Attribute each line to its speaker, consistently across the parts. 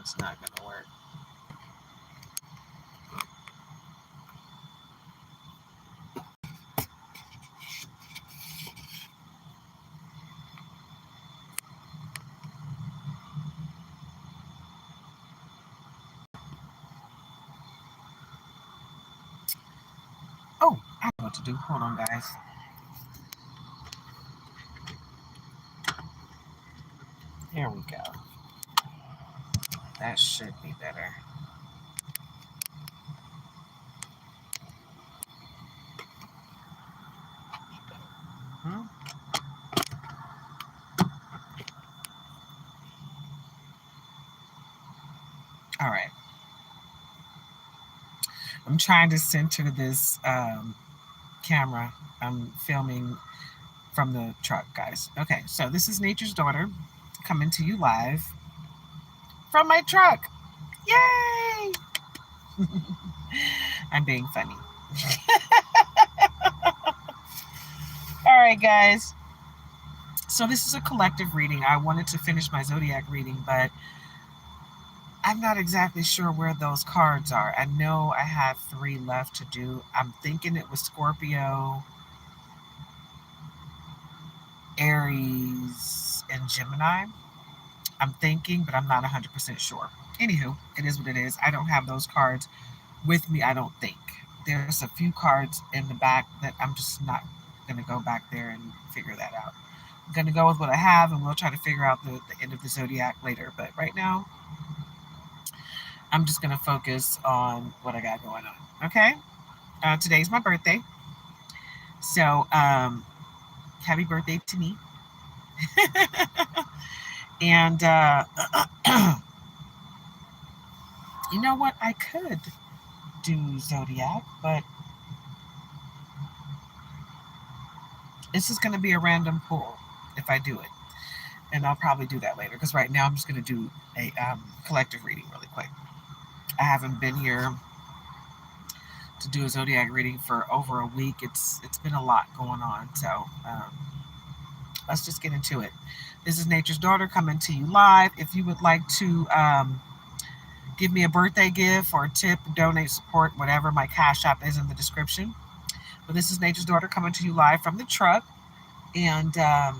Speaker 1: That's not going to work. Oh, I know what to do. Hold on, guys. Here we go. That should be better. Hmm? All right. I'm trying to center this camera. I'm filming from the truck, guys. Okay, so this is Nature's Daughter coming to you live from my truck. Yay! I'm being funny. All right, guys. So this is a collective reading. I wanted to finish my zodiac reading, but I'm not exactly sure where those cards are. I know I have 3 left to do. I'm thinking it was Scorpio, Aries, and Gemini. I'm thinking, but I'm not 100% sure. Anywho, it is what it is. I don't have those cards with me, I don't think. There's a few cards in the back that I'm just not going to go back there and figure that out. I'm going to go with what I have, and we'll try to figure out the end of the zodiac later. But right now, I'm just going to focus on what I got going on. Okay? Today's my birthday. So, happy birthday to me. And you know what? I could do zodiac, but this is going to be a random pull if I do it. And I'll probably do that later, because right now I'm just going to do a collective reading really quick. I haven't been here to do a zodiac reading for over a week. It's been a lot going on, so let's just get into it. This is Nature's Daughter coming to you live. If you would like to give me a birthday gift or a tip, donate, support, whatever, my Cash App is in the description. But this is Nature's Daughter coming to you live from the truck, and I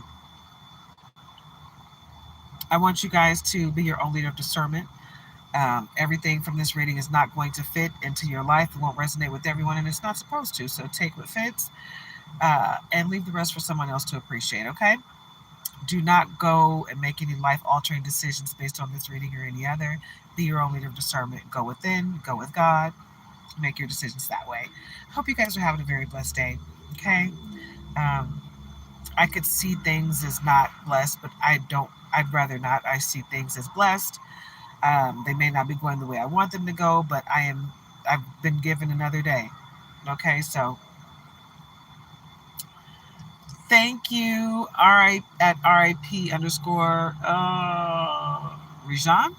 Speaker 1: want you guys to be your own leader of discernment. Everything from this reading is not going to fit into your life. It won't resonate with everyone, and it's not supposed to. So take what fits and leave the rest for someone else to appreciate, okay? Do not go and make any life-altering decisions based on this reading or any other. Be your own leader of discernment. Go within, go with God. Make your decisions that way. Hope you guys are having a very blessed day, okay? I could see things as not blessed, but I'd rather not. I see things as blessed. They may not be going the way I want them to go, but I've been given another day. Okay, so thank you, at RIP underscore Rijan.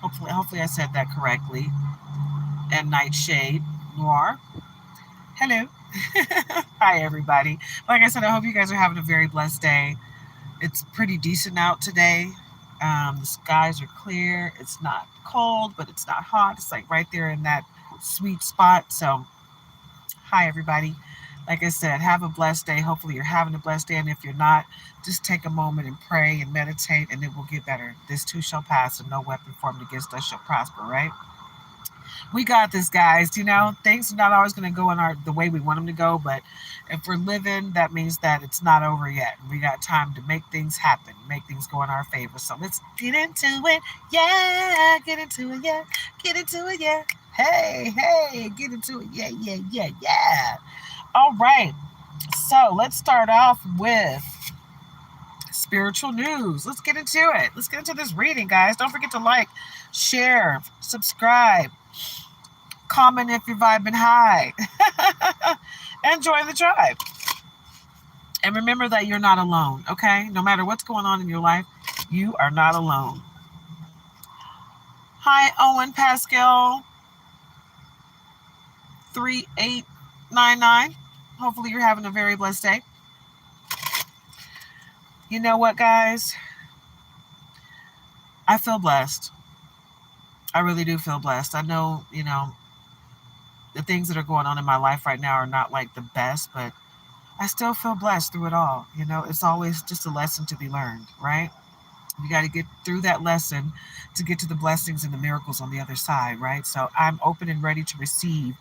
Speaker 1: Hopefully I said that correctly. And Nightshade Noir. Hello. Hi, everybody. Like I said, I hope you guys are having a very blessed day. It's pretty decent out today. The skies are clear. It's not cold, but it's not hot. It's like right there in that sweet spot. So, hi, everybody. Like I said, have a blessed day. Hopefully, you're having a blessed day. And if you're not, just take a moment and pray and meditate, and it will get better. This too shall pass, and no weapon formed against us shall prosper, right? We got this, guys. You know, things are not always going to go in the way we want them to go, but if we're living, that means that it's not over yet. We got time to make things happen, make things go in our favor. So let's get into it. Yeah, get into it. Yeah, get into it. Yeah. Hey, get into it. Yeah. All right. So let's start off with spiritual news. Let's get into it. Let's get into this reading, guys. Don't forget to like, share, subscribe, comment if you're vibing high, and join the tribe. And remember that you're not alone, okay? No matter what's going on in your life, you are not alone. Hi, Owen Pascal 3899. Hopefully you're having a very blessed day. You know what, guys? I feel blessed. I really do feel blessed. I know, the things that are going on in my life right now are not like the best, but I still feel blessed through it all. It's always just a lesson to be learned, right? You got to get through that lesson to get to the blessings and the miracles on the other side, right? So I'm open and ready to receive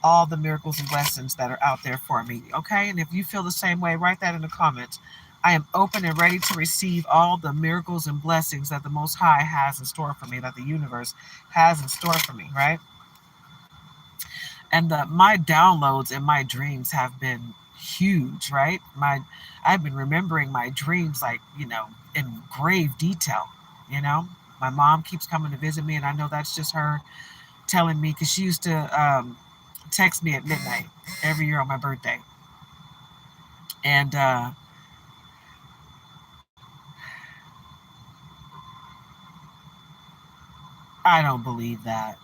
Speaker 1: all the miracles and blessings that are out there for me, okay? And if you feel the same way, write that in the comments. I am open and ready to receive all the miracles and blessings that the Most High has in store for me, that the universe has in store for me, right? And my downloads and my dreams have been huge, right? I've been remembering my dreams like, in grave detail, you know. My mom keeps coming to visit me, and I know that's just her telling me, because she used to text me at midnight every year on my birthday. And I don't believe that.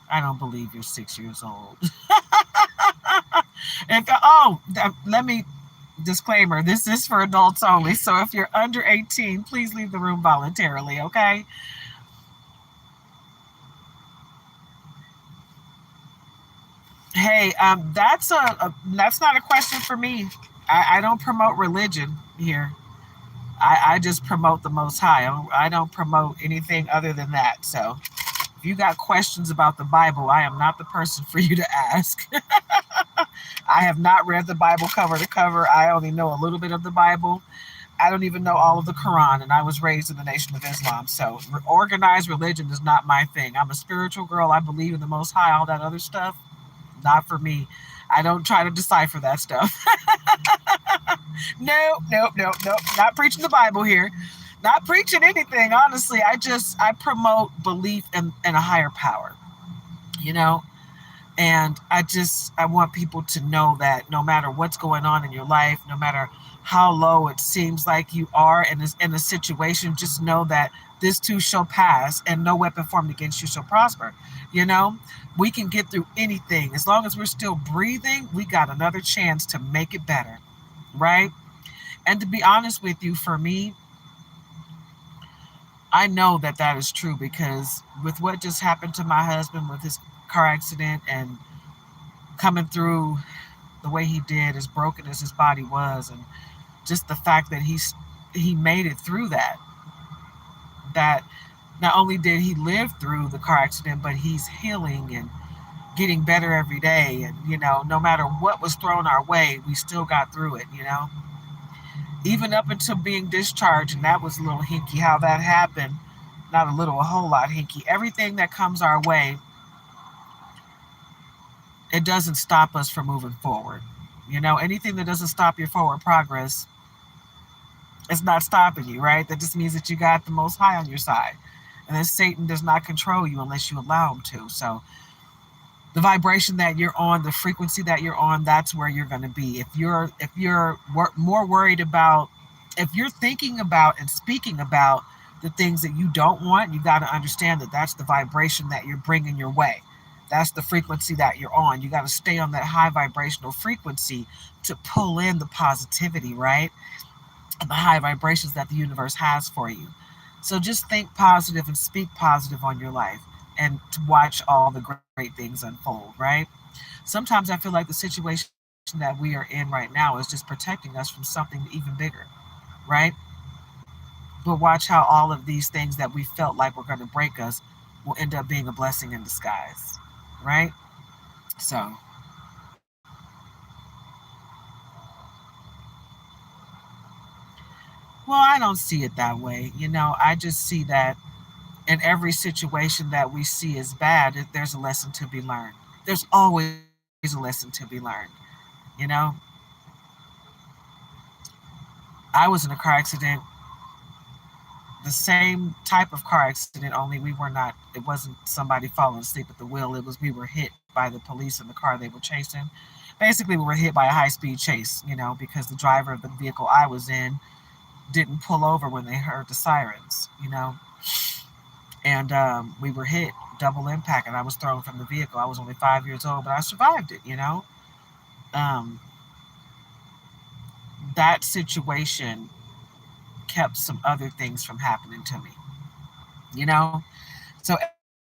Speaker 1: I don't believe you're 6 years old. Let me disclaimer, this is for adults only. So if you're under 18, please leave the room voluntarily, okay? Hey, that's not a question for me. I don't promote religion here. I just promote the Most High. I don't promote anything other than that. So if you got questions about the Bible, I am not the person for you to ask. I have not read the Bible cover to cover. I only know a little bit of the Bible. I don't even know all of the Quran, and I was raised in the Nation of Islam. So organized religion is not my thing. I'm a spiritual girl. I believe in the Most High. All that other stuff, not for me. I don't try to decipher that stuff. No, no, no, no. Not preaching the Bible here. Not preaching anything. Honestly, I promote belief in a higher power. You know, and I want people to know that no matter what's going on in your life, no matter how low it seems like you are in a situation, just know that this too shall pass, and no weapon formed against you shall prosper. You know, we can get through anything. As long as we're still breathing, we got another chance to make it better, right? And to be honest with you, for me, I know that that is true, because with what just happened to my husband with his car accident, and coming through the way he did, as broken as his body was, and just the fact that he made it through that not only did he live through the car accident, but he's healing and getting better every day. And no matter what was thrown our way, we still got through it. Even up until being discharged, and that was a little hinky how that happened. Not a little, a whole lot hinky. Everything that comes our way, it doesn't stop us from moving forward. Anything that doesn't stop your forward progress, it's not stopping you, right? That just means that you got the Most High on your side. And then Satan does not control you unless you allow him to. So the vibration that you're on, the frequency that you're on, that's where you're going to be. If you're more worried about, if you're thinking about and speaking about the things that you don't want, you got to understand that that's the vibration that you're bringing your way. That's the frequency that you're on. You got to stay on that high vibrational frequency to pull in the positivity, right? And the high vibrations that the universe has for you. So just think positive and speak positive on your life, and to watch all the great things unfold, right? Sometimes I feel like the situation that we are in right now is just protecting us from something even bigger, right? But watch how all of these things that we felt like were going to break us will end up being a blessing in disguise, right? So, well, I don't see it that way. I just see that in every situation that we see as bad, there's a lesson to be learned. There's always a lesson to be learned. You know, I was in a car accident, the same type of car accident, only we were not, it wasn't somebody falling asleep at the wheel. It was, we were hit by the police in the car they were chasing. Basically, we were hit by a high speed chase, because the driver of the vehicle I was in didn't pull over when they heard the sirens. And we were hit, double impact, and I was thrown from the vehicle. I was only 5 years old, but I survived it. Um, that situation kept some other things from happening to me, you know? So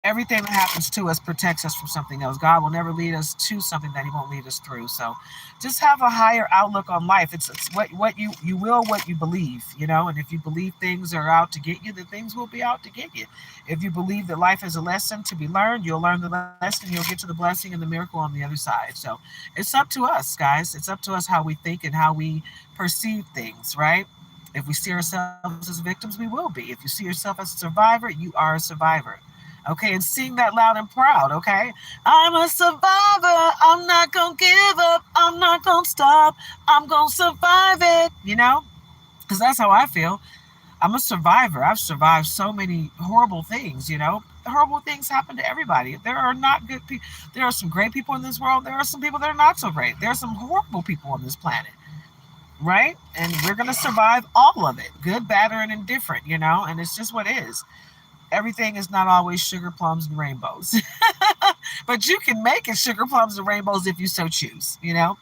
Speaker 1: everything that happens to us protects us from something else. God will never lead us to something that he won't lead us through. So just have a higher outlook on life. It's what you will what you believe, you know, and if you believe things are out to get you, then things will be out to get you. If you believe that life is a lesson to be learned, you'll learn the lesson, you'll get to the blessing and the miracle on the other side. So it's up to us, guys. It's up to us how we think and how we perceive things, right? If we see ourselves as victims, we will be. If you see yourself as a survivor, you are a survivor. Okay, and sing that loud and proud, okay? I'm a survivor. I'm not going to give up. I'm not going to stop. I'm going to survive it, you know? Because that's how I feel. I'm a survivor. I've survived so many horrible things, you know? Horrible things happen to everybody. There are not good people. There are some great people in this world. There are some people that are not so great. There are some horrible people on this planet, right? And we're going to survive all of it, good, bad, or indifferent, you know? And it's just what it is. Everything is not always sugar plums and rainbows. But you can make it sugar plums and rainbows if you so choose, you know?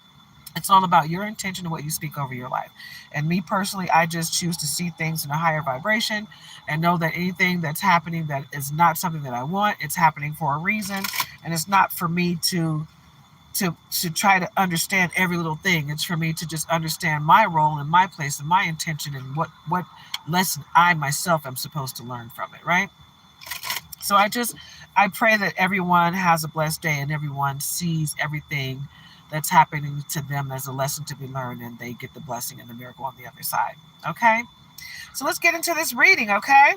Speaker 1: It's all about your intention and what you speak over your life. And me personally, I just choose to see things in a higher vibration and know that anything that's happening that is not something that I want, it's happening for a reason. And it's not for me to try to understand every little thing. It's for me to just understand my role and my place and my intention and what lesson I myself am supposed to learn from it, right? So I pray that everyone has a blessed day and everyone sees everything that's happening to them as a lesson to be learned and they get the blessing and the miracle on the other side. Okay? So let's get into this reading, okay?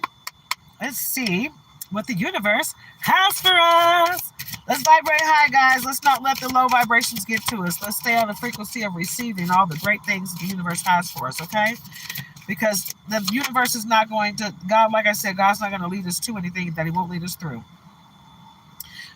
Speaker 1: Let's see what the universe has for us. Let's vibrate high, guys. Let's not let the low vibrations get to us. Let's stay on the frequency of receiving all the great things the universe has for us, okay? Because the universe is not going to, God, like I said, God's not going to lead us to anything that he won't lead us through.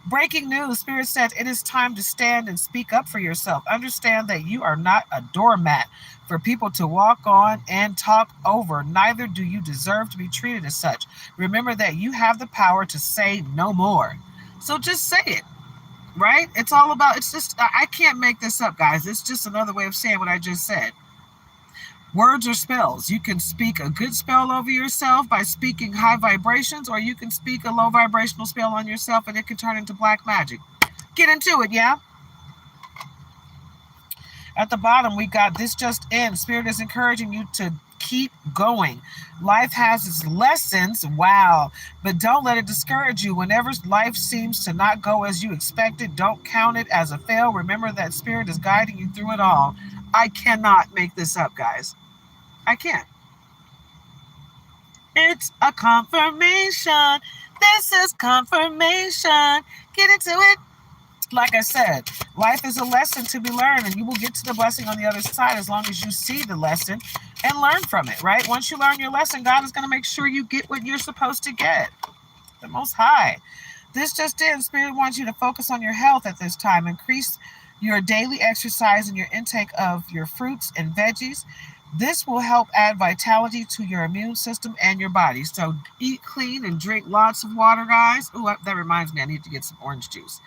Speaker 1: Breaking news, Spirit said, it is time to stand and speak up for yourself. Understand that you are not a doormat for people to walk on and talk over. Neither do you deserve to be treated as such. Remember that you have the power to say no more. So just say it, right? It's all about, it's just, I can't make this up, guys. It's just another way of saying what I just said. Words are spells. You can speak a good spell over yourself by speaking high vibrations, or you can speak a low vibrational spell on yourself and it can turn into black magic. Get into it, yeah? At the bottom, we got this just in. Spirit is encouraging you to keep going. Life has its lessons, wow, but don't let it discourage you. Whenever life seems to not go as you expected, don't count it as a fail. Remember that Spirit is guiding you through it all. I cannot make this up, guys. I can't. It's a confirmation. This is confirmation. Get into it. Like I said, life is a lesson to be learned, and you will get to the blessing on the other side as long as you see the lesson and learn from it, right? Once you learn your lesson, God is going to make sure you get what you're supposed to get. The Most High. This just in. Spirit wants you to focus on your health at this time. Increase your daily exercise and your intake of your fruits and veggies. This will help add vitality to your immune system and your body. So eat clean and drink lots of water, guys. Oh, that reminds me, I need to get some orange juice.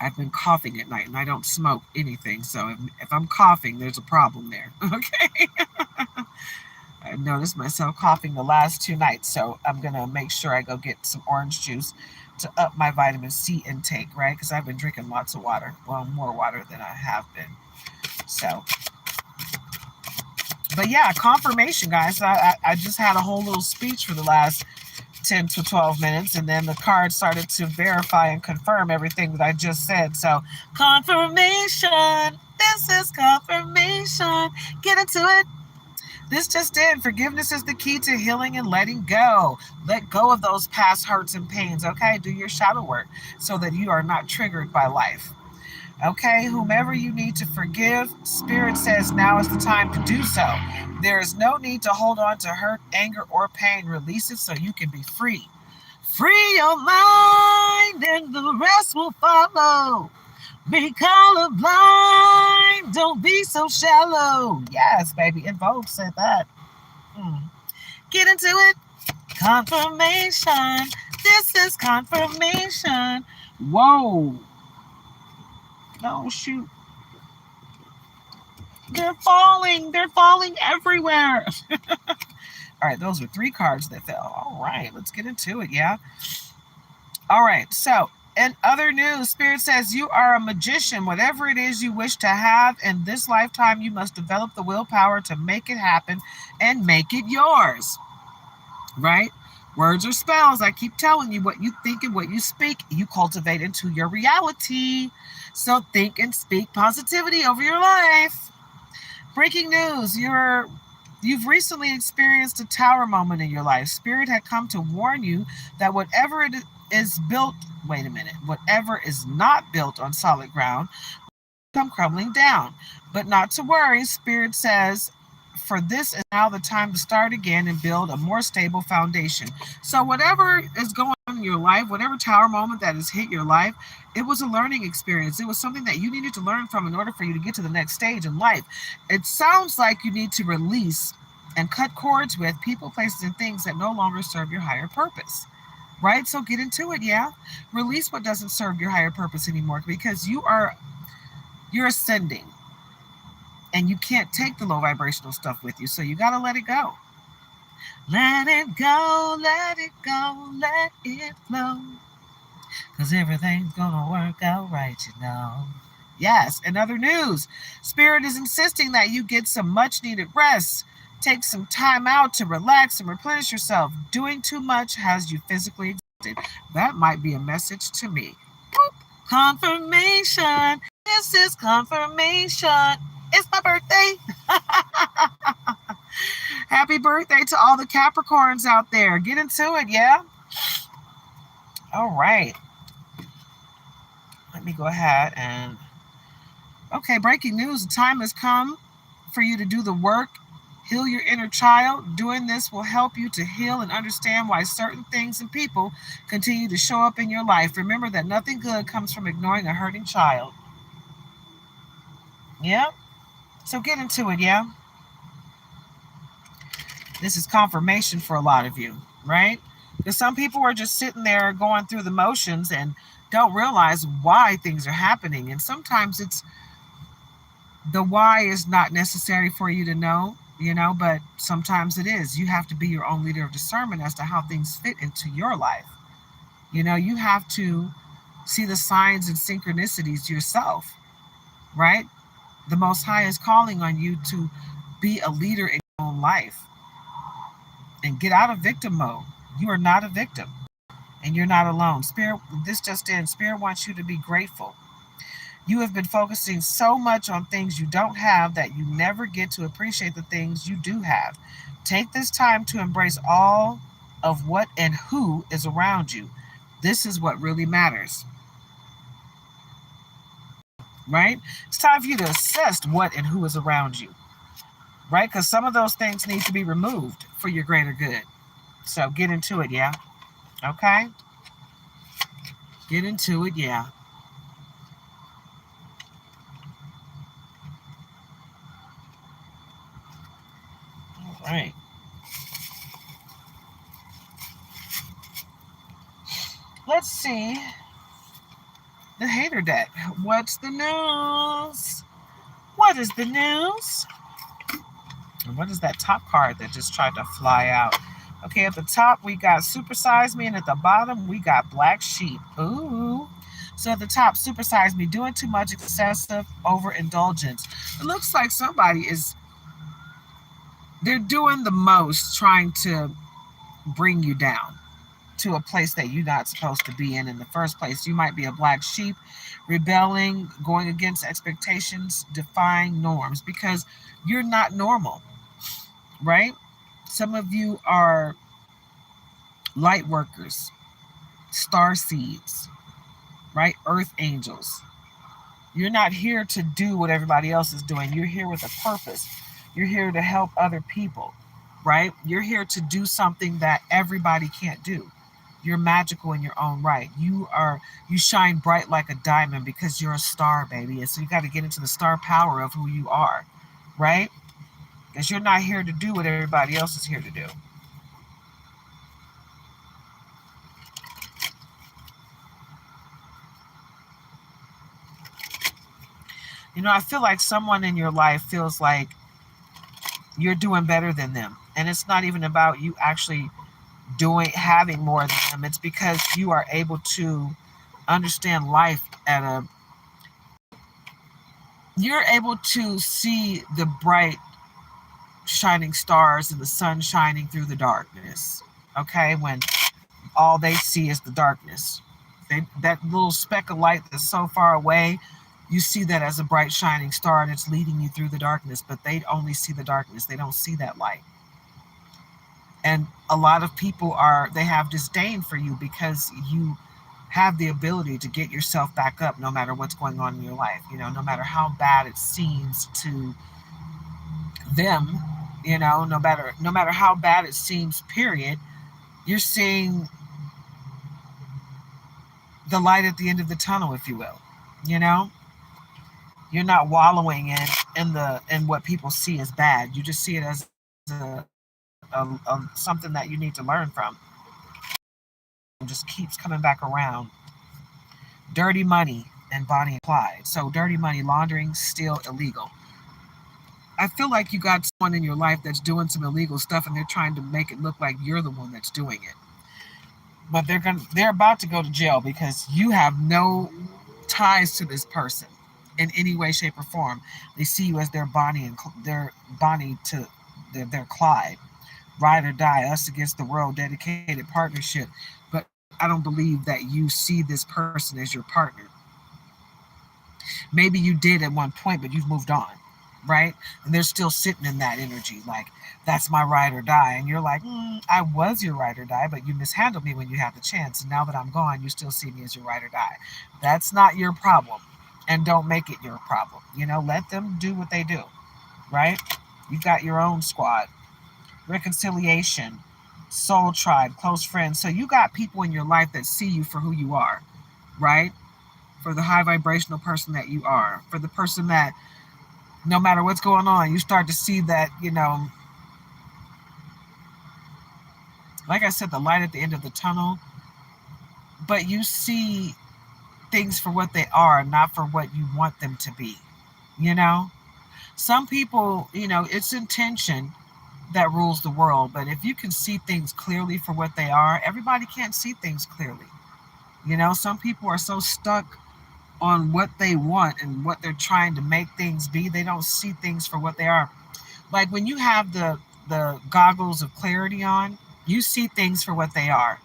Speaker 1: I've been coughing at night and I don't smoke anything. So if I'm coughing, there's a problem there. Okay. I noticed myself coughing the last 2 nights. So I'm going to make sure I go get some orange juice to up my vitamin C intake, right? Because I've been drinking lots of water. Well, more water than I have been. So, but yeah, confirmation, guys. I just had a whole little speech for the last 10 to 12 minutes, and then the card started to verify and confirm everything that I just said. So, confirmation. This is confirmation. Get into it. This just in. Forgiveness is the key to healing and letting go. Let go of those past hurts and pains, okay? Do your shadow work so that you are not triggered by life. Okay, whomever you need to forgive, Spirit says now is the time to do so. There is no need to hold on to hurt, anger, or pain. Release it so you can be free. Free your mind and the rest will follow. Be colorblind, don't be so shallow. Yes, baby, In Vogue said that. Get into it. Confirmation. This is confirmation. Whoa. Oh, shoot. They're falling everywhere. All right, those are 3 cards that fell. All right, let's get into it, yeah? All right, so in other news, Spirit says you are a magician. Whatever it is you wish to have in this lifetime, you must develop the willpower to make it happen and make it yours, right? Words are spells. I keep telling you, what you think and what you speak, you cultivate into your reality. So think and speak positivity over your life. Breaking news, you've recently experienced a tower moment in your life. Spirit had come to warn you that whatever it is built, whatever is not built on solid ground will come crumbling down. But not to worry, Spirit says, for this is now the time to start again and build a more stable foundation. So whatever is going on in your life, whatever tower moment that has hit your life, it was a learning experience. It was something that you needed to learn from in order for you to get to the next stage in life. It sounds like you need to release and cut cords with people, places, and things that no longer serve your higher purpose. Right? So get into it, yeah? Release what doesn't serve your higher purpose anymore, because you're ascending. And you can't take the low vibrational stuff with you, so you got to let it go. Let it go, let it go, let it flow. Because everything's going to work out right, you know. Yes, in other news, Spirit is insisting that you get some much needed rest. Take some time out to relax and replenish yourself. Doing too much has you physically exhausted. That might be a message to me. Boop. Confirmation. This is confirmation. It's my birthday. Happy birthday to all the Capricorns out there. Get into it, yeah? All right. Let me go ahead and... Okay, breaking news. The time has come for you to do the work. Heal your inner child. Doing this will help you to heal and understand why certain things and people continue to show up in your life. Remember that nothing good comes from ignoring a hurting child. Yeah? So get into it, yeah? This is confirmation for a lot of you, right? Because some people are just sitting there going through the motions and don't realize why things are happening. And sometimes the why is not necessary for you to know, but sometimes it is. You have to be your own leader of discernment as to how things fit into your life. You have to see the signs and synchronicities yourself, right? The Most High is calling on you to be a leader in your own life and get out of victim mode. You are not a victim, and you're not alone. Spirit, this just in, Spirit wants you to be grateful. You have been focusing so much on things you don't have that you never get to appreciate the things you do have. Take this time to embrace all of what and who is around you. This is what really matters, right? It's time for you to assess what and who is around you, right? Because some of those things need to be removed for your greater good. So get into it, yeah? Okay? Get into it, yeah. All right. Let's see. The hater deck. What's the news? What is the news? And what is that top card that just tried to fly out? Okay, at the top we got Supersize Me, and at the bottom we got Black Sheep. Ooh. So at the top, Supersize Me, doing too much, excessive overindulgence. It looks like they're doing the most trying to bring you down to a place that you're not supposed to be in the first place. You might be a black sheep, rebelling, going against expectations, defying norms, because you're not normal, right? Some of you are light workers, star seeds, right? Earth angels. You're not here to do what everybody else is doing. You're here with a purpose. You're here to help other people, right? You're here to do something that everybody can't do. You're magical in your own right. You shine bright like a diamond because you're a star, baby. And so you got to get into the star power of who you are, right? Because you're not here to do what everybody else is here to do. I feel like someone in your life feels like you're doing better than them. And it's not even about you actually having more than them. It's because you are able to understand life you're able to see the bright shining stars and the sun shining through the darkness. Okay, when all they see is the darkness. That little speck of light that's so far away, you see that as a bright shining star and it's leading you through the darkness, but they only see the darkness. They don't see that light. And a lot of people they have disdain for you because you have the ability to get yourself back up no matter what's going on in your life. No matter how bad it seems to them, no matter how bad it seems, period, you're seeing the light at the end of the tunnel, if you will. You know, you're not wallowing in what people see as bad. You just see it as something that you need to learn from. It just keeps coming back around. Dirty money and Bonnie and Clyde. So dirty money laundering, still illegal. I feel like you got someone in your life that's doing some illegal stuff and they're trying to make it look like you're the one that's doing it. But they're about to go to jail because you have no ties to this person in any way, shape, or form. They see you as their Bonnie to their Clyde. Ride or die, us against the world, dedicated partnership. But I don't believe that you see this person as your partner. Maybe you did at one point, but you've moved on, right? And they're still sitting in that energy, like, that's my ride or die. And you're like, I was your ride or die, but you mishandled me when you had the chance. And now that I'm gone, you still see me as your ride or die. That's not your problem. And don't make it your problem. Let them do what they do, right? You got your own squad. Reconciliation, soul tribe, close friends. So you got people in your life that see you for who you are, right? For the high vibrational person that you are, for the person that no matter what's going on, you start to see that, like I said, the light at the end of the tunnel, but you see things for what they are, not for what you want them to be. Some people, it's intention that rules the world, but if you can see things clearly for what they are, everybody can't see things clearly. Some people are so stuck on what they want and what they're trying to make things be, they don't see things for what they are. Like when you have the goggles of clarity on, you see things for what they are.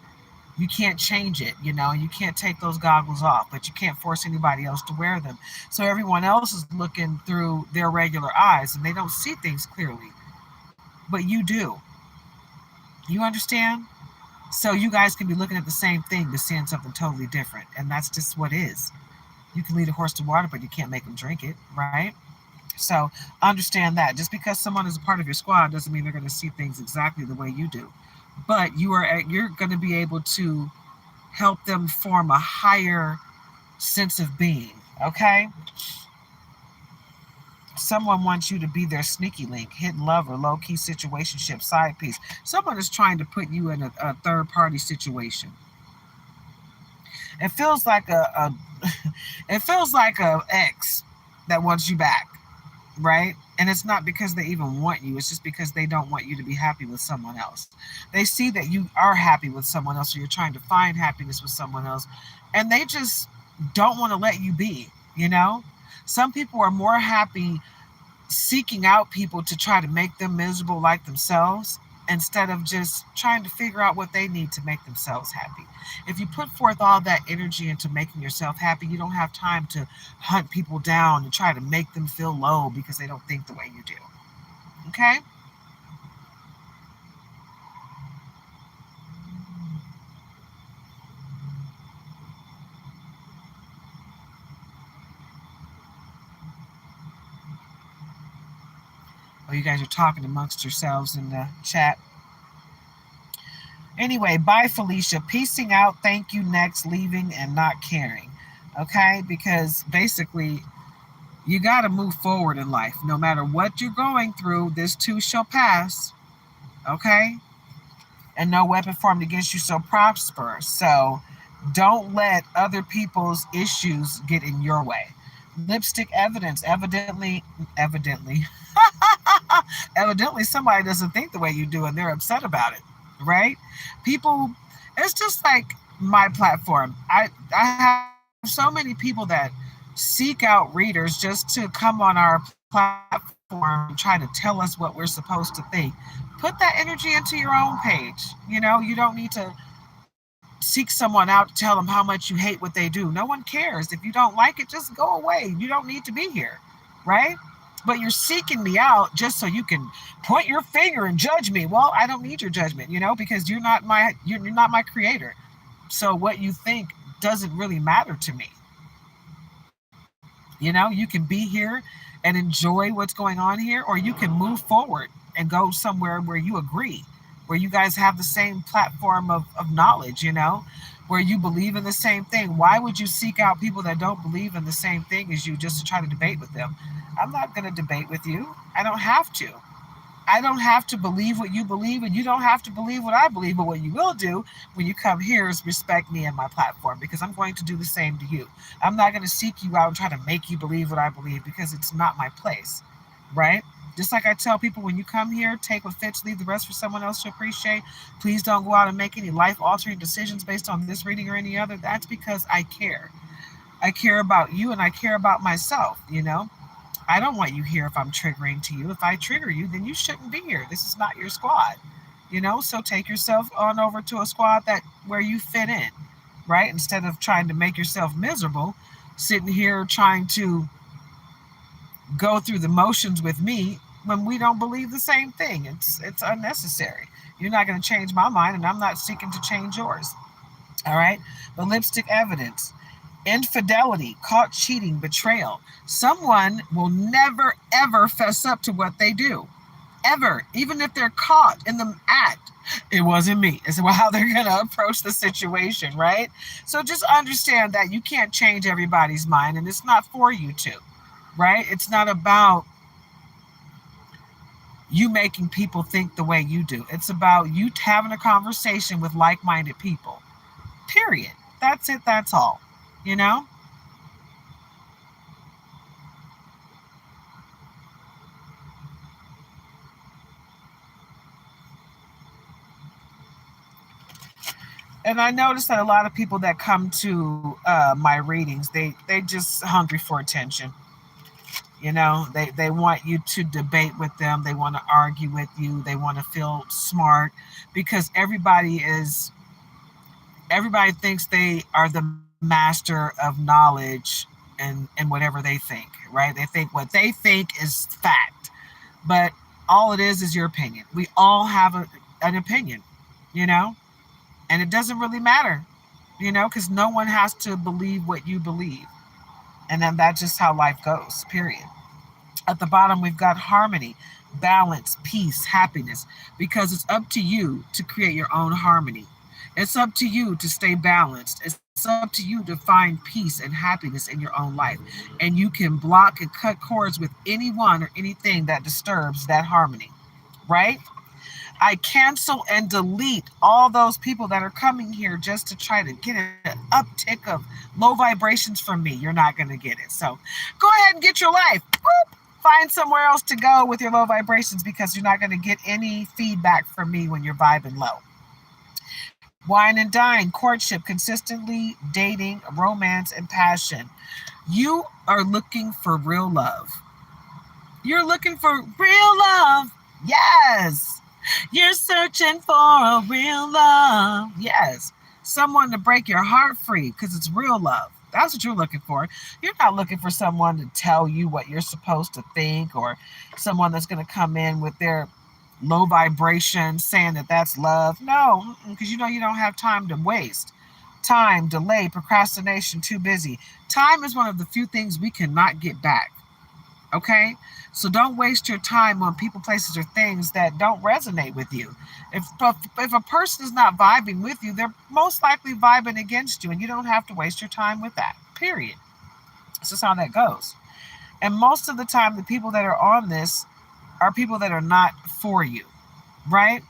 Speaker 1: You can't change it, you can't take those goggles off, but you can't force anybody else to wear them. So everyone else is looking through their regular eyes and they don't see things clearly, but you do. You understand? So you guys can be looking at the same thing but seeing something totally different, and that's just what is. You can lead a horse to water, but you can't make them drink it, right? So understand that just because someone is a part of your squad doesn't mean they're going to see things exactly the way you do. But you're going to be able to help them form a higher sense of being, okay? Someone wants you to be their sneaky link, hidden lover, low-key situationship, side piece. Someone is trying to put you in a third-party situation. It feels like it feels like a ex that wants you back, right? And it's not because they even want you. It's just because they don't want you to be happy with someone else. They see that you are happy with someone else, or you're trying to find happiness with someone else, and they just don't want to let you be, Some people are more happy seeking out people to try to make them miserable like themselves instead of just trying to figure out what they need to make themselves happy. If you put forth all that energy into making yourself happy, you don't have time to hunt people down and try to make them feel low because they don't think the way you do. Okay? Oh, you guys are talking amongst yourselves in the chat. Anyway, bye, Felicia. Piecing out. Thank you. Next. Leaving and not caring. Okay? Because basically, you got to move forward in life. No matter what you're going through, this too shall pass. Okay? And no weapon formed against you shall prosper. So don't let other people's issues get in your way. Lipstick evidence. Evidently. Evidently, somebody doesn't think the way you do and they're upset about it, right? People, it's just like my platform. I have so many people that seek out readers just to come on our platform and try to tell us what we're supposed to think. Put that energy into your own page. You don't need to seek someone out to tell them how much you hate what they do. No one cares. If you don't like it, just go away. You don't need to be here, right? But you're seeking me out just so you can point your finger and judge me. Well, I don't need your judgment, because you're not my creator. So what you think doesn't really matter to me. You can be here and enjoy what's going on here, or you can move forward and go somewhere where you agree, where you guys have the same platform of knowledge, where you believe in the same thing. Why would you seek out people that don't believe in the same thing as you just to try to debate with them? I'm not going to debate with you. I don't have to. I don't have to believe what you believe, and you don't have to believe what I believe. But what you will do when you come here is respect me and my platform, because I'm going to do the same to you. I'm not going to seek you out and try to make you believe what I believe, because it's not my place, right? Just like I tell people, when you come here, take what fits, leave the rest for someone else to appreciate. Please don't go out and make any life altering decisions based on this reading or any other. That's because I care. I care about you and I care about myself. I don't want you here if I'm triggering to you. If I trigger you, then you shouldn't be here. This is not your squad. So take yourself on over to a squad that where you fit in, right? Instead of trying to make yourself miserable, sitting here trying to go through the motions with me when we don't believe the same thing. It's unnecessary. You're not going to change my mind, and I'm not seeking to change yours. All right. The lipstick evidence. Infidelity, caught cheating, betrayal. Someone will never, ever fess up to what they do. Ever. Even if they're caught in the act. It wasn't me. It's how they're going to approach the situation, right? So just understand that you can't change everybody's mind, and it's not for you to, right? It's not about you making people think the way you do. It's about you having a conversation with like-minded people. Period. That's it. That's all. You know? And I notice that a lot of people that come to my readings, they just hungry for attention. They want you to debate with them. They want to argue with you. They want to feel smart, because everybody thinks they are the master of knowledge and whatever they think, right? They think what they think is fact, but all it is your opinion. We all have an opinion, you know, and it doesn't really matter, because no one has to believe what you believe, and then that's just how life goes. Period. At the bottom, we've got harmony, balance, peace, happiness, because it's up to you to create your own harmony. It's up to you to stay balanced. It's up to you to find peace and happiness in your own life. And you can block and cut cords with anyone or anything that disturbs that harmony, right? I cancel and delete all those people that are coming here just to try to get an uptick of low vibrations from me. You're not going to get it. So go ahead and get your life. Whoop. Find somewhere else to go with your low vibrations, because you're not going to get any feedback from me when you're vibing low. Wine and dine, courtship, consistently dating, romance, and passion. You are looking for real love. You're looking for real love. Yes. You're searching for a real love. Yes. Someone to break your heart free, because it's real love. That's what you're looking for. You're not looking for someone to tell you what you're supposed to think, or someone that's going to come in with their low vibration saying that that's love. No, because you don't have time to waste. Time, delay, procrastination, too busy. Time is one of the few things we cannot get back. Okay? So don't waste your time on people, places, or things that don't resonate with you. If a person is not vibing with you, they're most likely vibing against you, and you don't have to waste your time with that. Period. This is how that goes. And most of the time, the people that are on this are people that are not for you, right?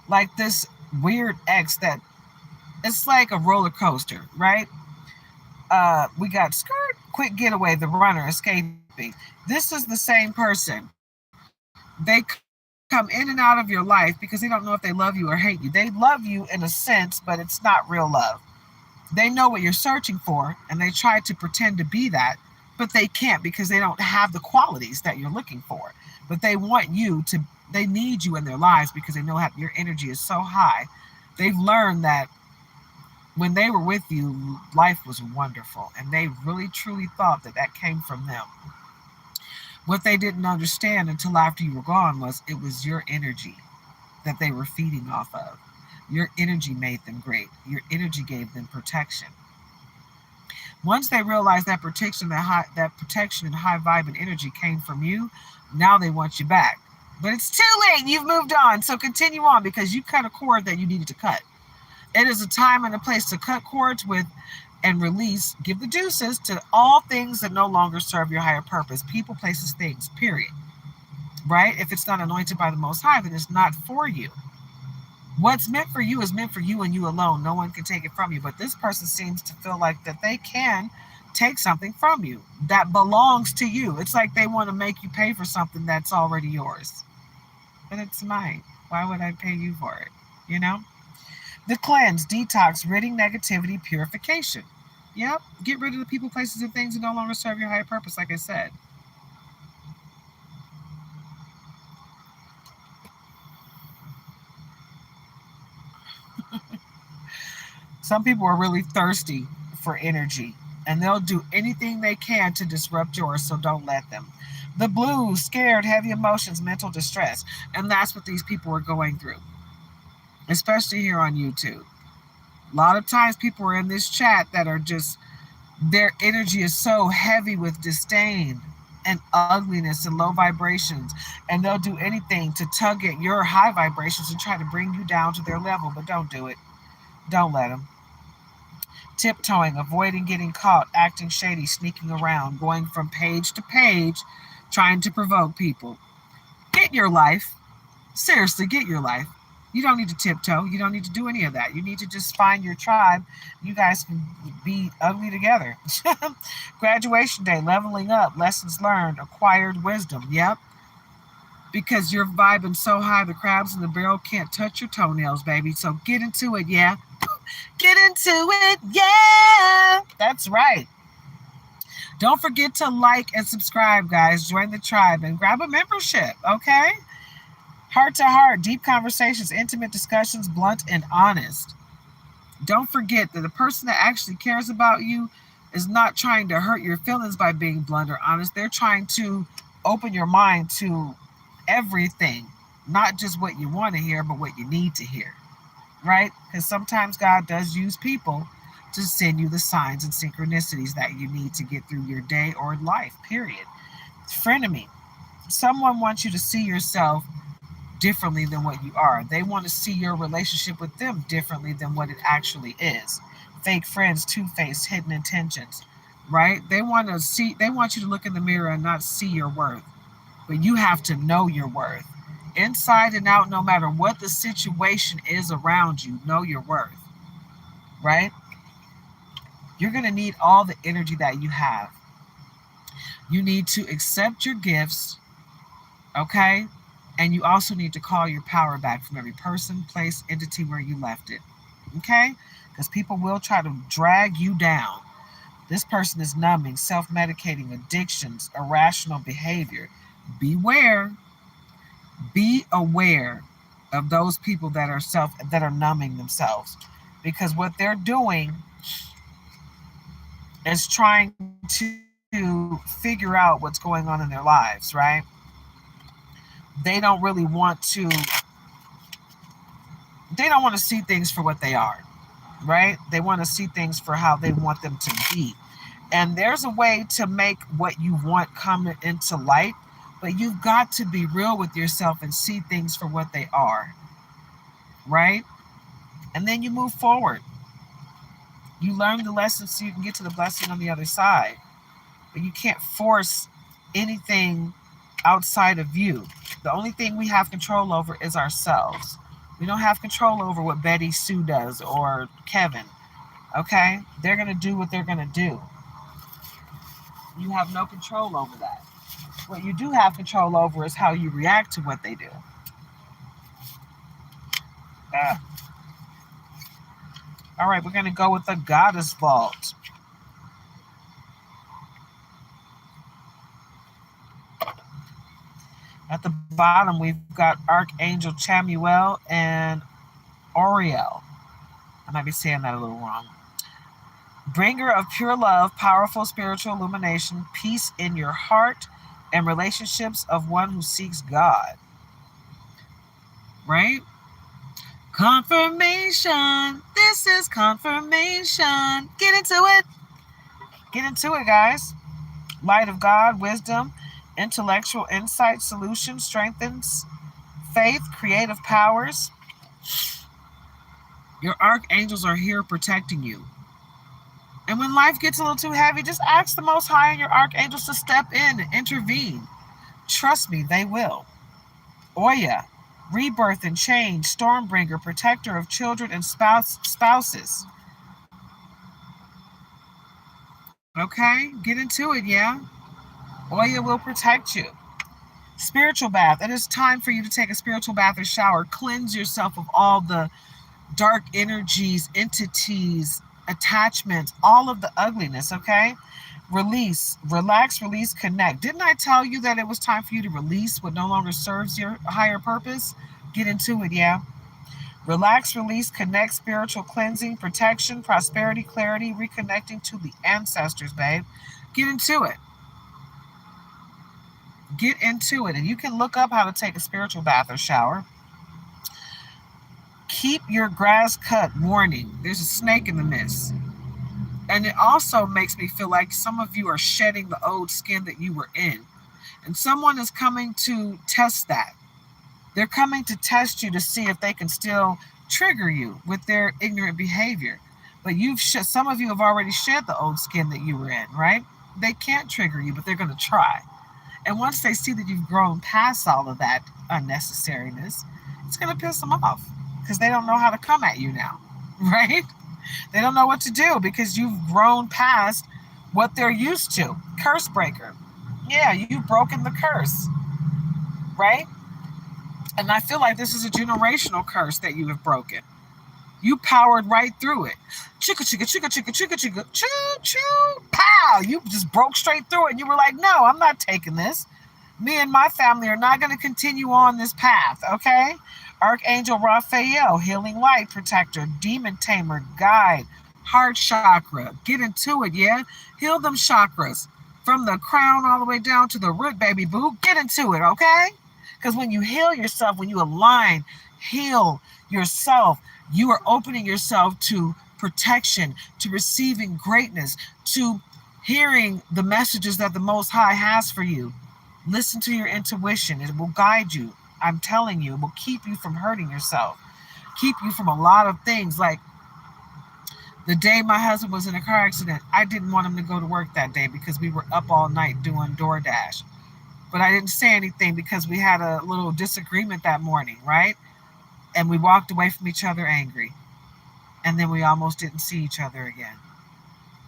Speaker 1: Like this weird ex that it's like a roller coaster, right? We got skirt, quick getaway, the runner escaping. This is the same person They come in and out of your life because they don't know if they love you or hate you. They love you in a sense, but it's not real love. They know what you're searching for, and they try to pretend to be that, but they can't because they don't have the qualities that you're looking for. But they want you to, they need you in their lives because they know how your energy is so high. They've learned that when they were with you, life was wonderful, and they really truly thought that that came from them. What they didn't understand until after you were gone was it was your energy that they were feeding off of. Your energy made them great. Your energy gave them protection. Once they realized that protection and high vibe and energy came from you, now they want you back. But it's too late. You've moved on. So continue on because you cut a cord that you needed to cut. It is a time and a place to cut cords with and release, give the deuces to all things that no longer serve your higher purpose. People, places, things, period. Right? If it's not anointed by the Most High, then it's not for you. What's meant for you is meant for you and you alone. No one can take it from you. But this person seems to feel like that they can take something from you that belongs to you. It's like they want to make you pay for something that's already yours. But it's mine. Why would I pay you for it? You know? The cleanse, detox, ridding negativity, purification. Yep. Get rid of the people, places, and things that no longer serve your higher purpose, like I said. Some people are really thirsty for energy, and they'll do anything they can to disrupt yours, so don't let them. The blues, scared, heavy emotions, mental distress. And that's what these people are going through, especially here on YouTube. A lot of times people are in this chat that are just, their energy is so heavy with disdain and ugliness and low vibrations, and they'll do anything to tug at your high vibrations and try to bring you down to their level, but don't do it. Don't let them. Tiptoeing, avoiding getting caught, acting shady, sneaking around, going from page to page, trying to provoke people. Get your life. Seriously, get your life. You don't need to tiptoe. You don't need to do any of that. You need to just find your tribe. You guys can be ugly together. Graduation day, leveling up, lessons learned, acquired wisdom. Yep. Because you're vibing so high, the crabs in the barrel can't touch your toenails, baby. So get into it, yeah. Get into it, yeah. That's right. Don't forget to like and subscribe, guys. Join the tribe and grab a membership, okay? Heart to heart, deep conversations, intimate discussions, blunt and honest. Don't forget that the person that actually cares about you is not trying to hurt your feelings by being blunt or honest. They're trying to open your mind to everything, not just what you want to hear, but what you need to hear, right? Because sometimes God does use people to send you the signs and synchronicities that you need to get through your day or life, period. Frenemy. Someone wants you to see yourself differently than what you are. They want to see your relationship with them differently than what it actually is. Fake friends, two-faced, hidden intentions, right? They want you to look in the mirror and not see your worth. But you have to know your worth. Inside and out, no matter what the situation is around you, know your worth, right? You're going to need all the energy that you have. You need to accept your gifts, okay? And you also need to call your power back from every person, place, entity where you left it, okay? Because people will try to drag you down. This person is numbing, self-medicating, addictions, irrational behavior. Beware. Be aware of those people that are numbing themselves, because what they're doing is trying to figure out what's going on in their lives, right? They don't really want to, they don't want to see things for what they are, right? They want to see things for how they want them to be. And there's a way to make what you want come into light, but you've got to be real with yourself and see things for what they are, right? And then you move forward. You learn the lesson so you can get to the blessing on the other side. But you can't force anything outside of you. The only thing we have control over is ourselves. We don't have control over what Betty Sue does or Kevin. Okay? They're going to do what they're going to do. You have no control over that. What you do have control over is how you react to what they do. Ah. All right, we're going to go with the Goddess Vault. At the bottom, we've got Archangel Chamuel and Oriel. I might be saying that a little wrong. Bringer of pure love, powerful spiritual illumination, peace in your heart, and relationships of one who seeks God. Right? Confirmation. This is confirmation. Get into it. Get into it, guys. Light of God, wisdom, intellectual insight, solution, strengthens faith, creative powers. Your archangels are here protecting you. And when life gets a little too heavy, just ask the Most High and your archangels to step in and intervene. Trust me, they will. Oya, rebirth and change, stormbringer, protector of children and spouses. Okay, get into it, yeah? Oya will protect you. Spiritual bath. It is time for you to take a spiritual bath or shower. Cleanse yourself of all the dark energies, entities, attachments, all of the ugliness, okay? Release, relax, release, connect. Didn't I tell you that it was time for you to release what no longer serves your higher purpose? Get into it, yeah? Relax, release, connect, spiritual cleansing, protection, prosperity, clarity, reconnecting to the ancestors, babe. Get into it. Get into it. And you can look up how to take a spiritual bath or shower. Keep your grass cut. Warning, there's a snake in the mist. And it also makes me feel like some of you are shedding the old skin that you were in. And someone is coming to test that. They're coming to test you to see if they can still trigger you with their ignorant behavior. But some of you have already shed the old skin that you were in, right? They can't trigger you, but they're going to try. And once they see that you've grown past all of that unnecessariness, it's going to piss them off because they don't know how to come at you now, right? They don't know what to do because you've grown past what they're used to. Curse breaker. Yeah, you've broken the curse, right? And I feel like this is a generational curse that you have broken. You powered right through it. Chicka, chicka, chicka, chicka, chicka, chicka, choo, choo, pow. You just broke straight through it. And you were like, no, I'm not taking this. Me and my family are not going to continue on this path, okay? Archangel Raphael, healing light protector, demon tamer, guide, heart chakra. Get into it, yeah? Heal them chakras from the crown all the way down to the root, baby boo. Get into it, okay? Because when you heal yourself, when you align, heal yourself, you are opening yourself to protection, to receiving greatness, to hearing the messages that the Most High has for you. Listen to your intuition. It will guide you. I'm telling you, it will keep you from hurting yourself, keep you from a lot of things. Like the day my husband was in a car accident, I didn't want him to go to work that day because we were up all night doing DoorDash. But I didn't say anything because we had a little disagreement that morning, right? And we walked away from each other angry. And then we almost didn't see each other again.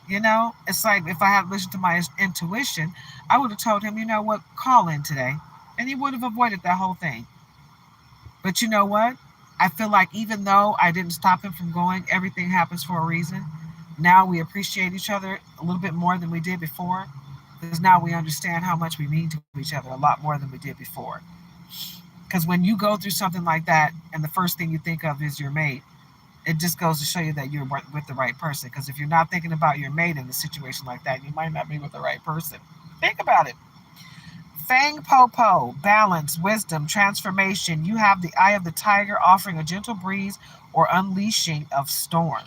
Speaker 1: You know, it's like if I had listened to my intuition, I would have told him, you know what, call in today. And he would have avoided that whole thing. But you know what? I feel like even though I didn't stop him from going, everything happens for a reason. Now we appreciate each other a little bit more than we did before. Because now we understand how much we mean to each other a lot more than we did before. Because when you go through something like that and the first thing you think of is your mate, it just goes to show you that you're with the right person. Because if you're not thinking about your mate in a situation like that, you might not be with the right person. Think about it. Fang Popo, balance, wisdom, transformation. You have the eye of the tiger offering a gentle breeze or unleashing of storm.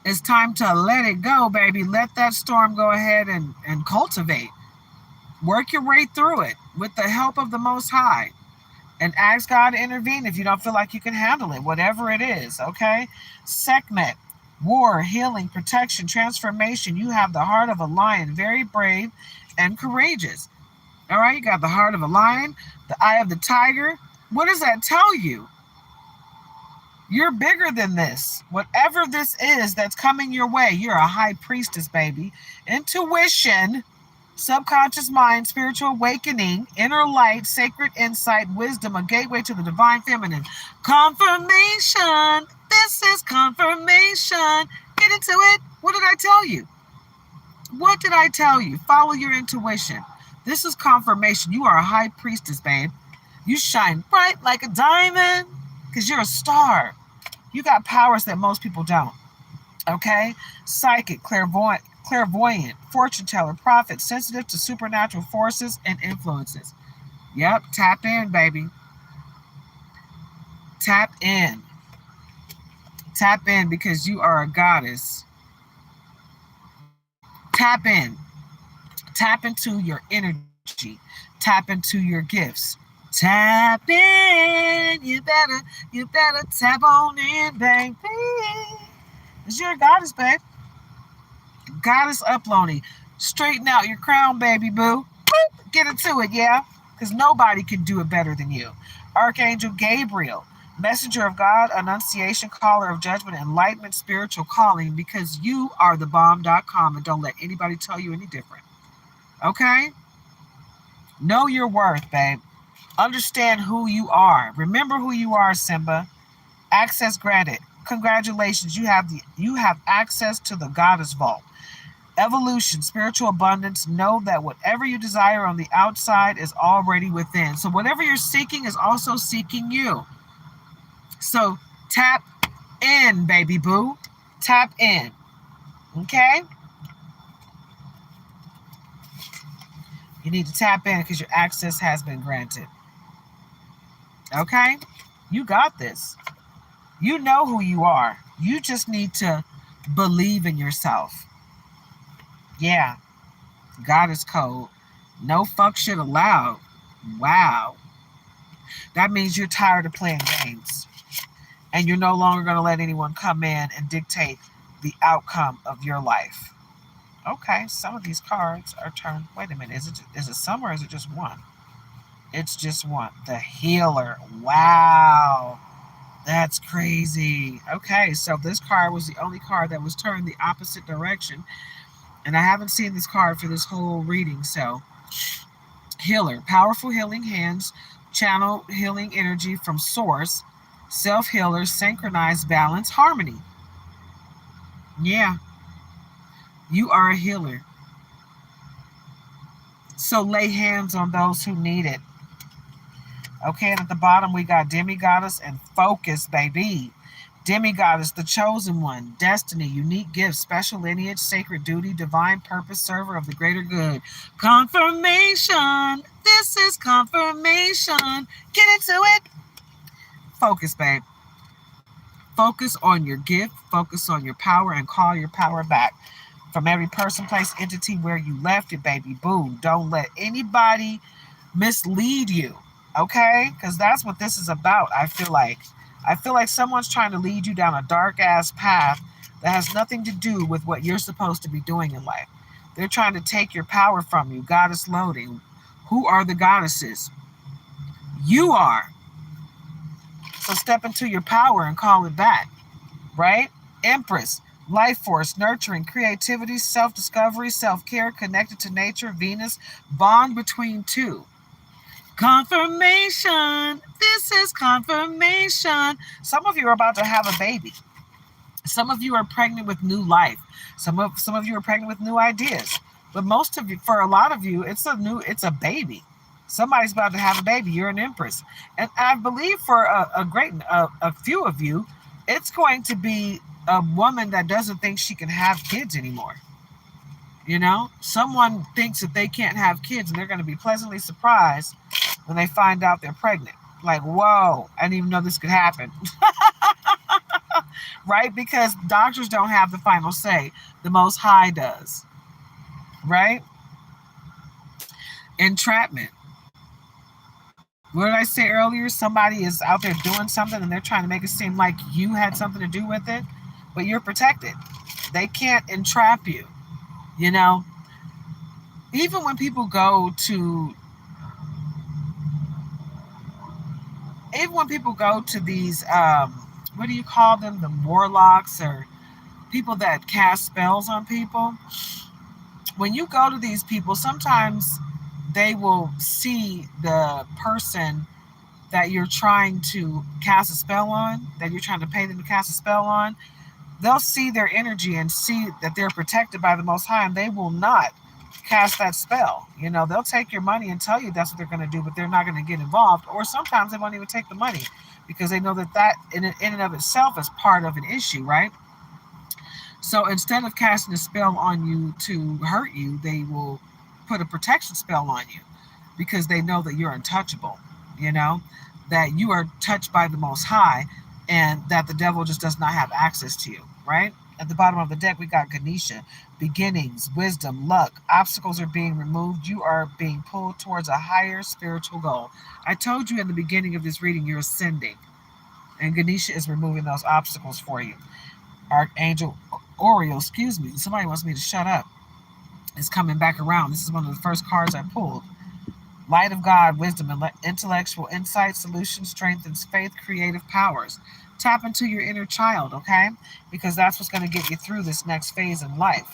Speaker 1: It's time to let it go, baby. Let that storm go ahead and cultivate. Work your way through it with the help of the Most High. And ask God to intervene if you don't feel like you can handle it, whatever it is, okay? Sekhmet, war, healing, protection, transformation. You have the heart of a lion, very brave and courageous. All right, you got the heart of a lion, the eye of the tiger. What does that tell you? You're bigger than this. Whatever this is that's coming your way, you're a high priestess, baby. Intuition subconscious mind, spiritual awakening, inner light, sacred insight, wisdom, a gateway to the divine feminine. Confirmation. This is confirmation. Get into it. What did I tell you? What did I tell you? Follow your intuition. This is confirmation. You are a high priestess, babe. You shine bright like a diamond because you're a star. You got powers that most people don't. Okay? Psychic, clairvoyant, fortune teller, prophet, sensitive to supernatural forces and influences. Yep, tap in, baby. Tap in. Tap in because you are a goddess. Tap in. Tap into your energy. Tap into your gifts. Tap in. You better tap on in, baby. Because you're a goddess, babe. Goddess uploading. Straighten out your crown, baby boo. Boop. Get into it, yeah? Because nobody can do it better than you. Archangel Gabriel, messenger of God, annunciation, caller of judgment, enlightenment, spiritual calling, because you are the bomb.com and don't let anybody tell you any different. Okay? Know your worth, babe. Understand who you are. Remember who you are, Simba. Access granted. Congratulations, you have access to the goddess vault. Evolution, spiritual abundance. Know that whatever you desire on the outside is already within. So whatever you're seeking is also seeking you. So tap in, baby boo. Tap in. Okay? You need to tap in because your access has been granted. Okay? You got this. You know who you are. You just need to believe in yourself. Yeah. Goddess code. No fuck shit allowed. Wow. That means you're tired of playing games. And you're no longer going to let anyone come in and dictate the outcome of your life. Okay, some of these cards are turned. Wait a minute. Is it some or is it just one? It's just one. The healer. Wow. That's crazy. Okay, so this card was the only card that was turned the opposite direction. And I haven't seen this card for this whole reading. So, healer. Powerful healing hands. Channel healing energy from source. Self-healer. Synchronized balance. Harmony. Yeah. You are a healer. So lay hands on those who need it. Okay, and at the bottom we got demigoddess and focus, baby. Demigoddess, the chosen one, destiny, unique gift, special lineage, sacred duty, divine purpose, server of the greater good. Confirmation. This is confirmation. Get into it. Focus, babe. Focus on your gift, focus on your power, and call your power back. From every person, place, entity where you left it, baby. Boom. Don't let anybody mislead you. Okay? Because that's what this is about, I feel like. I feel like someone's trying to lead you down a dark-ass path that has nothing to do with what you're supposed to be doing in life. They're trying to take your power from you. Goddess loading. Who are the goddesses? You are. So step into your power and call it back. Right? Empress. Life force, nurturing, creativity, self-discovery, self-care, connected to nature, Venus, bond between two. Confirmation. This is confirmation. Some of you are about to have a baby. Some of you are pregnant with new life. Some of you are pregnant with new ideas. But most of you, for a lot of you, it's a baby. Somebody's about to have a baby. You're an empress. And I believe for a few of you, it's going to be a woman that doesn't think she can have kids anymore. You know, someone thinks that they can't have kids and they're going to be pleasantly surprised when they find out they're pregnant. Like, whoa, I didn't even know this could happen. Right? Because doctors don't have the final say. The Most High does. Right? Entrapment. What did I say earlier? Somebody is out there doing something and they're trying to make it seem like you had something to do with it, but you're protected. They can't entrap you. You know, even when people go to these, what do you call them? The warlocks or people that cast spells on people. when you go to these people, sometimes they will see the person that you're trying to cast a spell on, that you're trying to pay them to cast a spell on. They'll see their energy and see that they're protected by the Most High, and they will not cast that spell. You know, they'll take your money and tell you that's what they're going to do, but they're not going to get involved. Or sometimes they won't even take the money because they know that in and of itself is part of an issue, right? So instead of casting a spell on you to hurt you, they will put a protection spell on you because they know that you're untouchable, you know, that you are touched by the Most High and that the devil just does not have access to you, right? At the bottom of the deck, we got Ganesha, beginnings, wisdom, luck. Obstacles are being removed. You are being pulled towards a higher spiritual goal. I told you in the beginning of this reading, you're ascending, and Ganesha is removing those obstacles for you. Archangel Oriole, excuse me, somebody wants me to shut up, is coming back around. This is one of the first cards I pulled. Light of God, wisdom, intellectual insight, solution, strengthens faith, creative powers. Tap into your inner child, okay? Because that's what's going to get you through this next phase in life.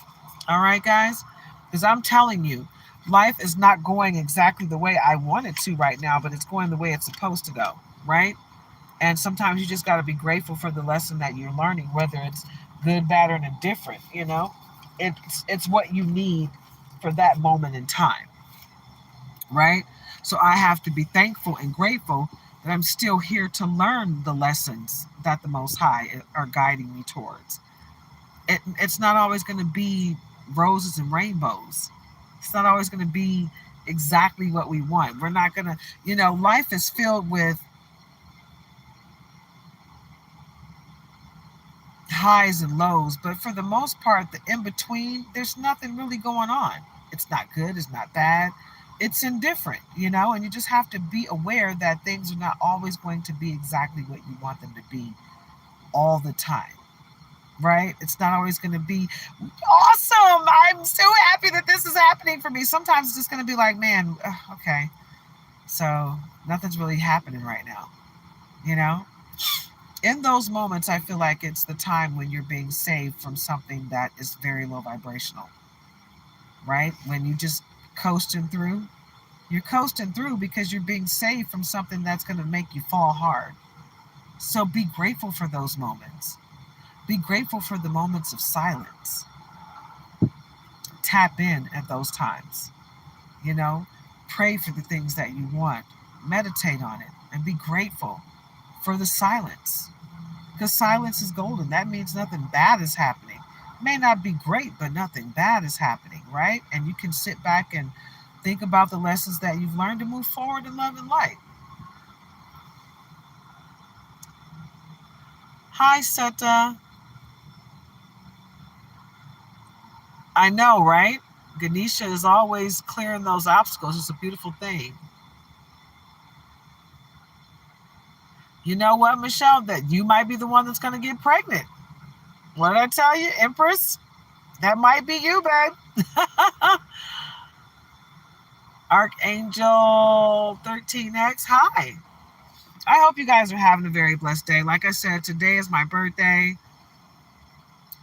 Speaker 1: All right, guys? Because I'm telling you, life is not going exactly the way I want it to right now, but it's going the way it's supposed to go, right? And sometimes you just got to be grateful for the lesson that you're learning, whether it's good, bad, or indifferent, you know? It's what you need for that moment in time, right? So I have to be thankful and grateful that I'm still here to learn the lessons that the Most High are guiding me towards. It's not always going to be roses and rainbows. It's not always going to be exactly what we want. We're not going to, you know, life is filled with highs and lows, but for the most part, the in between, there's nothing really going on. It's not good, it's not bad, it's indifferent, you know, and you just have to be aware that things are not always going to be exactly what you want them to be all the time, right? It's not always going to be awesome. I'm so happy that this is happening for me. Sometimes it's just going to be like, man, okay, so nothing's really happening right now, you know? In those moments, I feel like it's the time when you're being saved from something that is very low vibrational, right? When you just coasting through, you're coasting through because you're being saved from something that's going to make you fall hard. So be grateful for those moments. Be grateful for the moments of silence. Tap in at those times, you know? Pray for the things that you want. Meditate on it and be grateful for the silence. Because silence is golden. That means nothing bad is happening. It may not be great, but nothing bad is happening, right? And you can sit back and think about the lessons that you've learned to move forward in love and light. Hi, Sutta. I know, right? Ganesha is always clearing those obstacles. It's a beautiful thing. You know what, Michelle? That you might be the one that's going to get pregnant. What did I tell you, Empress? That might be you, babe. Archangel 13X, hi. I hope you guys are having a very blessed day. Like I said, today is my birthday,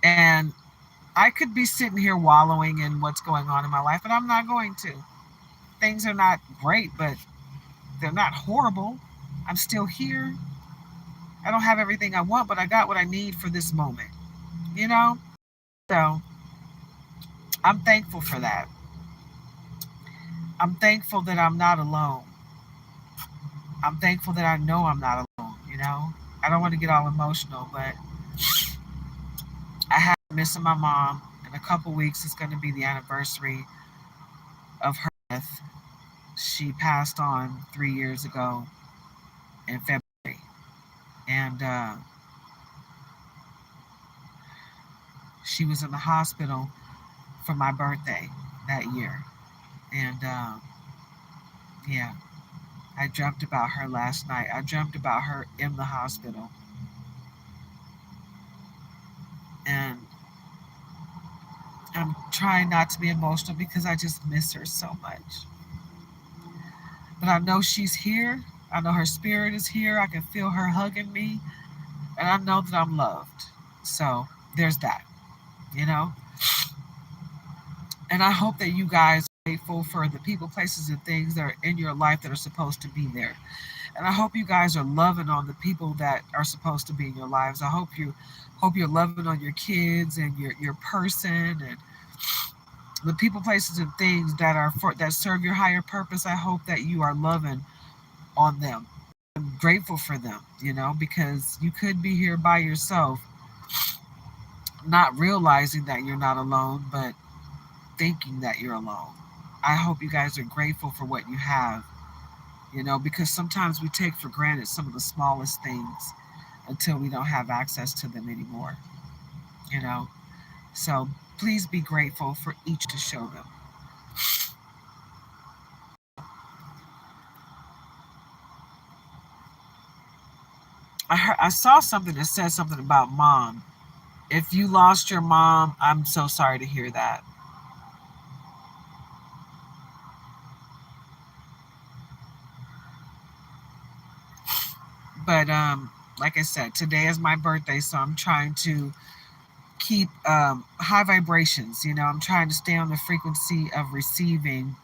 Speaker 1: and I could be sitting here wallowing in what's going on in my life, but I'm not going to. Things are not great, but they're not horrible. I'm still here. I don't have everything I want, but I got what I need for this moment, you know? So I'm thankful for that. I'm thankful that I'm not alone. I'm thankful that I know I'm not alone, you know? I don't want to get all emotional, but I have been missing my mom. In a couple weeks, it's going to be the anniversary of her death. She passed on 3 years ago in February. And she was in the hospital for my birthday that year. And yeah, I dreamt about her last night. I dreamt about her in the hospital. And I'm trying not to be emotional because I just miss her so much. But I know she's here. I know her spirit is here. I can feel her hugging me. And I know that I'm loved. So there's that, you know? And I hope that you guys are grateful for the people, places, and things that are in your life that are supposed to be there. And I hope you guys are loving on the people that are supposed to be in your lives. I hope you're loving on your kids and your person and the people, places, and things that serve your higher purpose. I hope that you are loving on them. I'm grateful for them, because you could be here by yourself, not realizing that you're not alone, but thinking that you're alone. I hope you guys are grateful for what you have, because sometimes we take for granted some of the smallest things until we don't have access to them anymore, you know. So please be grateful for each to show them. I saw something that said something about mom. If you lost your mom, I'm so sorry to hear that. But like I said, today is my birthday, so I'm trying to keep high vibrations. I'm trying to stay on the frequency of receiving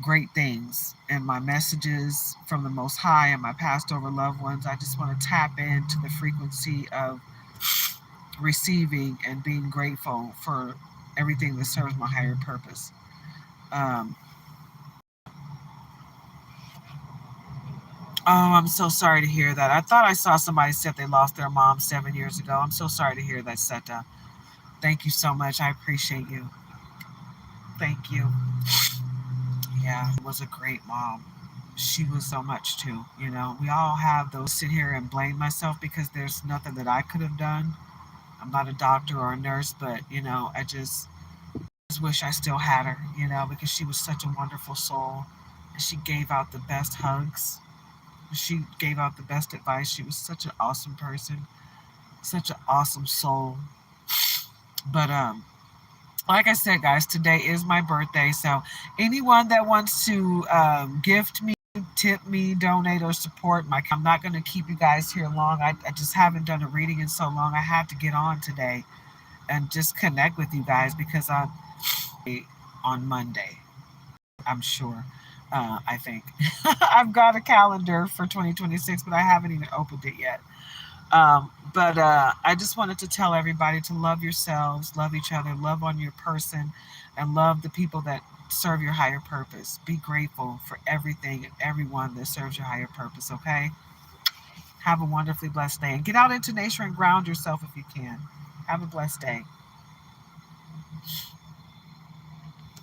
Speaker 1: great things and my messages from the Most High and my past over loved ones. I just want to tap into the frequency of receiving and being grateful for everything that serves my higher purpose. Um, oh, I'm so sorry to hear that. I thought I saw somebody said they lost their mom 7 years ago. I'm so sorry to hear that, Seta. Thank you so much. I appreciate you. Thank you. Yeah, it was a great mom. She was so much too. We all have those sit here and blame myself because there's nothing that I could have done. I'm not a doctor or a nurse, but I just wish I still had her, because she was such a wonderful soul. And she gave out the best hugs. She gave out the best advice. She was such an awesome person, such an awesome soul. But like I said, guys, today is my birthday. So anyone that wants to gift me, tip me, donate, or support I'm not going to keep you guys here long. I just haven't done a reading in so long. I had to get on today and just connect with you guys because I'm on Monday, I'm sure. I think I've got a calendar for 2026, but I haven't even opened it yet. But I just wanted to tell everybody to love yourselves, love each other, love on your person, and love the people that serve your higher purpose. Be grateful for everything and everyone that serves your higher purpose, okay? Have a wonderfully blessed day. And get out into nature and ground yourself if you can. Have a blessed day.